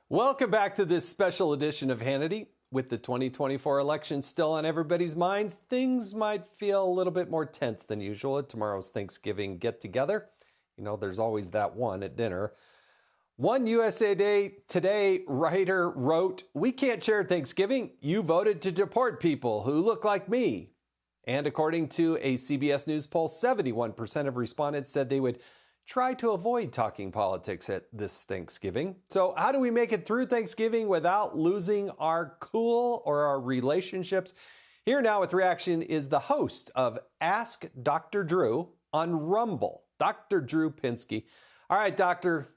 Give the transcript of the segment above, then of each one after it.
Welcome back to this special edition of Hannity. With the 2024 election still on everybody's minds, things might feel a little bit more tense than usual at tomorrow's Thanksgiving get-together. You know, there's always that one at dinner. One USA Today writer wrote, "We can't share Thanksgiving. You voted to deport people who look like me." And according to a CBS News poll, 71% of respondents said they would try to avoid talking politics at this Thanksgiving. So how do we make it through Thanksgiving without losing our cool or our relationships? Here now with reaction is the host of Ask Dr. Drew on Rumble, Dr. Drew Pinsky. All right, Doctor,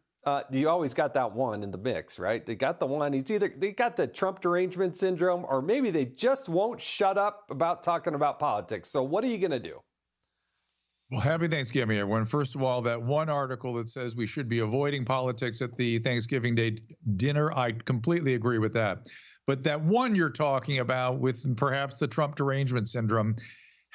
you always got that one in the mix, right? They got the one. They got the Trump derangement syndrome, or maybe they just won't shut up about talking about politics. So what are you going to do? Well, happy Thanksgiving, everyone. First of all, that one article that says we should be avoiding politics at the Thanksgiving Day dinner, I completely agree with that. But that one you're talking about with perhaps the Trump derangement syndrome,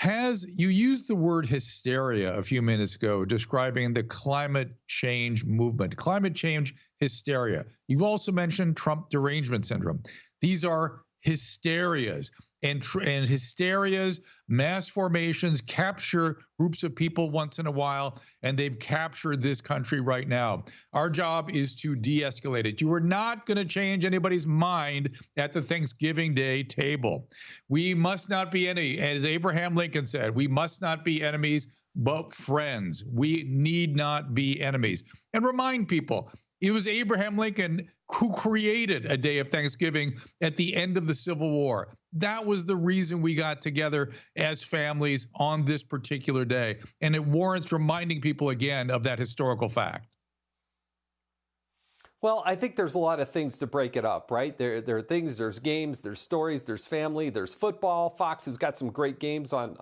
you used the word hysteria a few minutes ago, describing the climate change movement, climate change hysteria. You've also mentioned Trump derangement syndrome. These are hysterias. And hysterias, mass formations, capture groups of people once in a while, and they've captured this country right now. Our job is to de-escalate it. You are not going to change anybody's mind at the Thanksgiving Day table. We must not be as Abraham Lincoln said, we must not be enemies, but friends. We need not be enemies. And remind people, it was Abraham Lincoln who created a day of Thanksgiving at the end of the Civil War. That was the reason we got together as families on this particular day. And it warrants reminding people again of that historical fact. Well, I think there's a lot of things to break it up, right? There are things, there's games, there's stories, there's family, there's football. Fox has got some great games on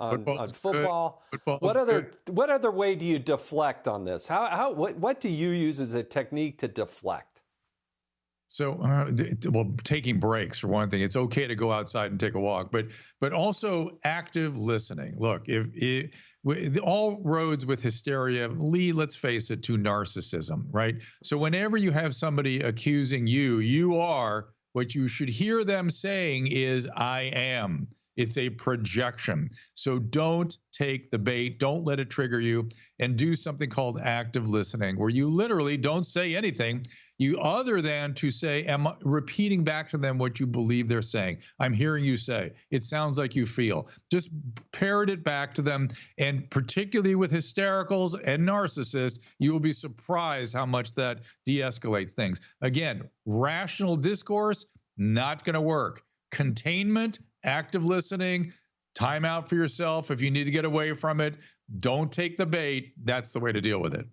football. What other way do you deflect on this? What do you use as a technique to deflect? So, taking breaks for one thing. It's okay to go outside and take a walk, but also active listening. Look, all roads with hysteria lead, let's face it, to narcissism, right? So whenever you have somebody accusing you are, what you should hear them saying is, I am. It's a projection. So don't take the bait. Don't let it trigger you, and do something called active listening, where you literally don't say anything other than to say, repeating back to them what you believe they're saying. I'm hearing you say, it sounds like you feel. Just parrot it back to them. And particularly with hystericals and narcissists, you will be surprised how much that de-escalates things. Again, rational discourse, not going to work. Containment, active listening, time out for yourself. If you need to get away from it, don't take the bait. That's the way to deal with it.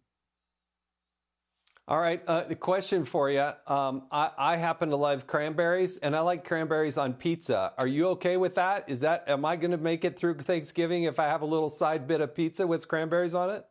All right, the question for you. I happen to love cranberries, and I like cranberries on pizza. Are you okay with that? Am I going to make it through Thanksgiving if I have a little side bit of pizza with cranberries on it?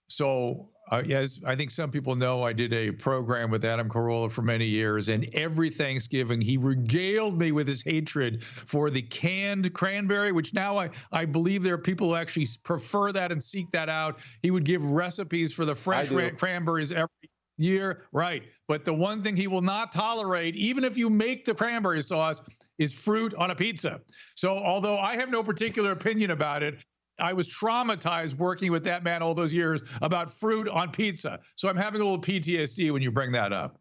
So, as I think some people know, I did a program with Adam Carolla for many years, and every Thanksgiving he regaled me with his hatred for the canned cranberry, which now I believe there are people who actually prefer that and seek that out. He would give recipes for the fresh cranberries every year, right? But the one thing he will not tolerate, even if you make the cranberry sauce, is fruit on a pizza. So although I have no particular opinion about it, I was traumatized working with that man all those years about fruit on pizza. So I'm having a little PTSD when you bring that up.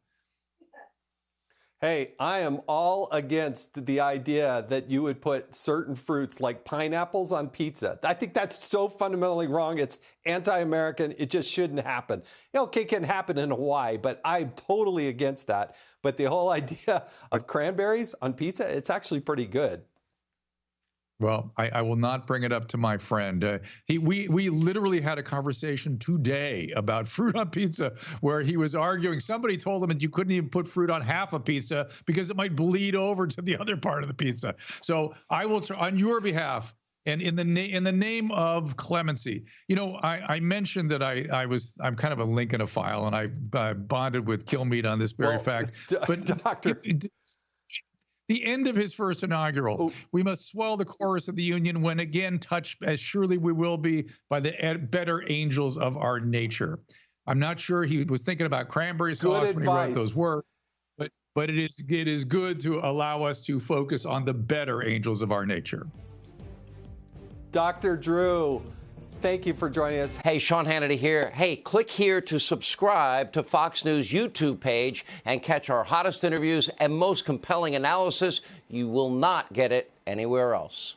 Hey, I am all against the idea that you would put certain fruits like pineapples on pizza. I think that's so fundamentally wrong. It's anti-American. It just shouldn't happen. Okay, it can happen in Hawaii, but I'm totally against that. But the whole idea of cranberries on pizza, it's actually pretty good. Well, I will not bring it up to my friend. We literally had a conversation today about fruit on pizza, where he was arguing. Somebody told him that you couldn't even put fruit on half a pizza because it might bleed over to the other part of the pizza. So I will, on your behalf, and in the name of clemency, you know, I mentioned that I'm kind of a Lincolnophile, and I bonded with Kilmeade on this very fact. But Doctor. The end of his first inaugural, we must swell the chorus of the Union when again touched, as surely we will be, by the better angels of our nature. I'm not sure he was thinking about cranberry sauce when he wrote those words, but it is good to allow us to focus on the better angels of our nature. Dr. Drew, thank you for joining us. Hey, Sean Hannity here. Hey, click here to subscribe to Fox News YouTube page and catch our hottest interviews and most compelling analysis. You will not get it anywhere else.